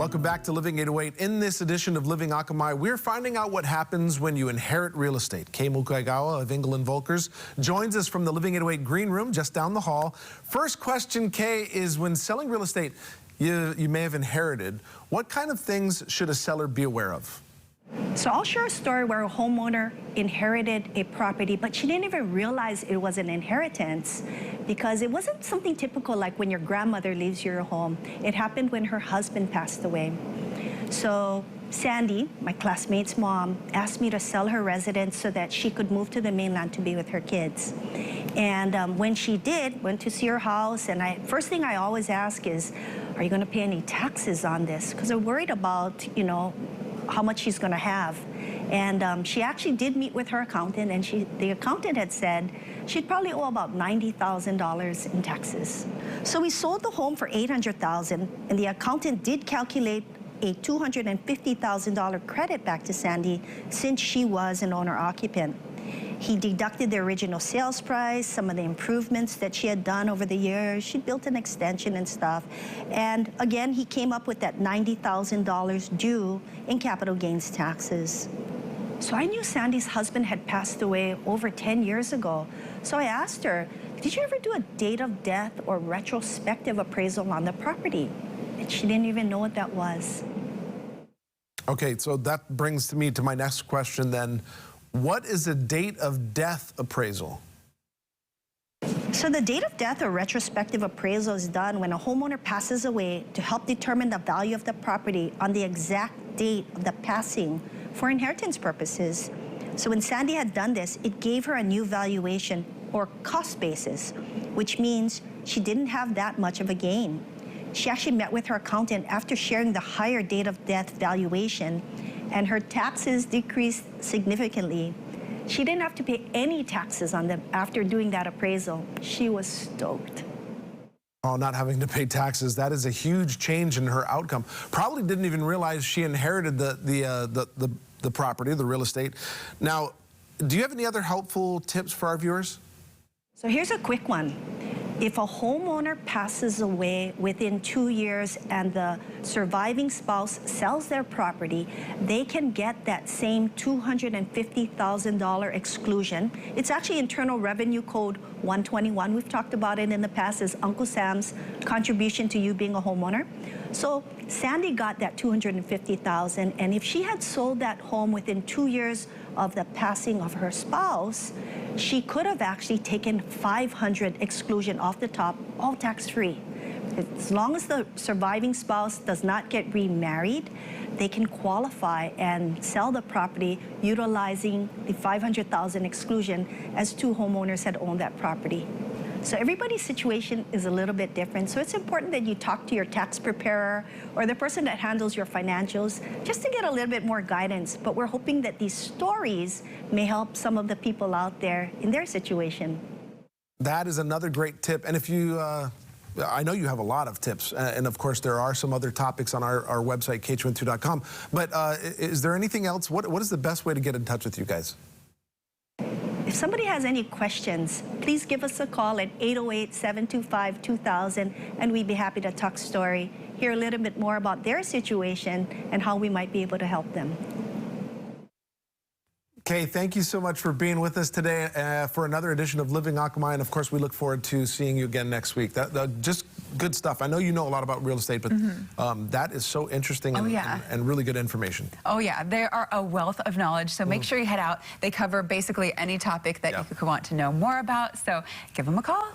Welcome back to Living 808. In this edition of Living Akamai, we're finding out what happens when you inherit real estate. Kay Mukwaigawa of England Volkers joins us from the Living 808 Green Room just down the hall. First question, Kay, is when selling real estate you may have inherited, what kind of things should a seller be aware of? So I'll share a story where a homeowner inherited a property, but she didn't even realize it was an inheritance because it wasn't something typical like when your grandmother leaves your home. It happened when her husband passed away. So Sandy, my classmate's mom, asked me to sell her residence so that she could move to the mainland to be with her kids. And when she did, went to see her house, and first thing I always ask is, are you going to pay any taxes on this? Because I'm worried about, how much she's going to have. And she actually did meet with her accountant, and the accountant had said she'd probably owe about $90,000 in taxes. So we sold the home for $800,000, and the accountant did calculate a $250,000 credit back to Sandy since she was an owner-occupant. He deducted the original sales price, some of the improvements that she had done over the years. She built an extension and stuff. And again, he came up with that $90,000 due in capital gains taxes. So I knew Sandy's husband had passed away over 10 years ago. So I asked her, did you ever do a date of death or retrospective appraisal on the property? And she didn't even know what that was. Okay, so that brings me to my next question then. What is a date of death appraisal? So the date of death or retrospective appraisal is done when a homeowner passes away to help determine the value of the property on the exact date of the passing for inheritance purposes. So when Sandy had done this, it gave her a new valuation or cost basis, which means she didn't have that much of a gain. She actually met with her accountant after sharing the higher date of death valuation, and her taxes decreased significantly. She didn't have to pay any taxes on them after doing that appraisal. She was stoked. Oh, not having to pay taxes, that is a huge change in her outcome. Probably didn't even realize she inherited the property, the real estate. Now, do you have any other helpful tips for our viewers? So here's a quick one. If a homeowner passes away within 2 years and the surviving spouse sells their property, they can get that same $250,000 exclusion. It's actually Internal Revenue Code 121. We've talked about it in the past as Uncle Sam's contribution to you being a homeowner. So Sandy got that $250,000, and if she had sold that home within 2 years of the passing of her spouse, she could have actually taken $500 exclusion off the top, all tax-free. As long as the surviving spouse does not get remarried, they can qualify and sell the property utilizing the $500,000 exclusion as two homeowners had owned that property. So everybody's situation is a little bit different. So it's important that you talk to your tax preparer or the person that handles your financials just to get a little bit more guidance. But we're hoping that these stories may help some of the people out there in their situation. That is another great tip. And if you, I know you have a lot of tips. And of course, there are some other topics on our website, k212.com. But is there anything else? What is the best way to get in touch with you guys? If somebody has any questions, please give us a call at 808-725-2000, and we'd be happy to talk story, hear a little bit more about their situation and how we might be able to help them. Kay, thank you so much for being with us today for another edition of Living Akamai, and of course we look forward to seeing you again next week. Just good stuff. I know you know a lot about real estate, but that is so interesting and really good information. Oh yeah, they are a wealth of knowledge, so make sure you head out. They cover basically any topic that you could want to know more about, so give them a call.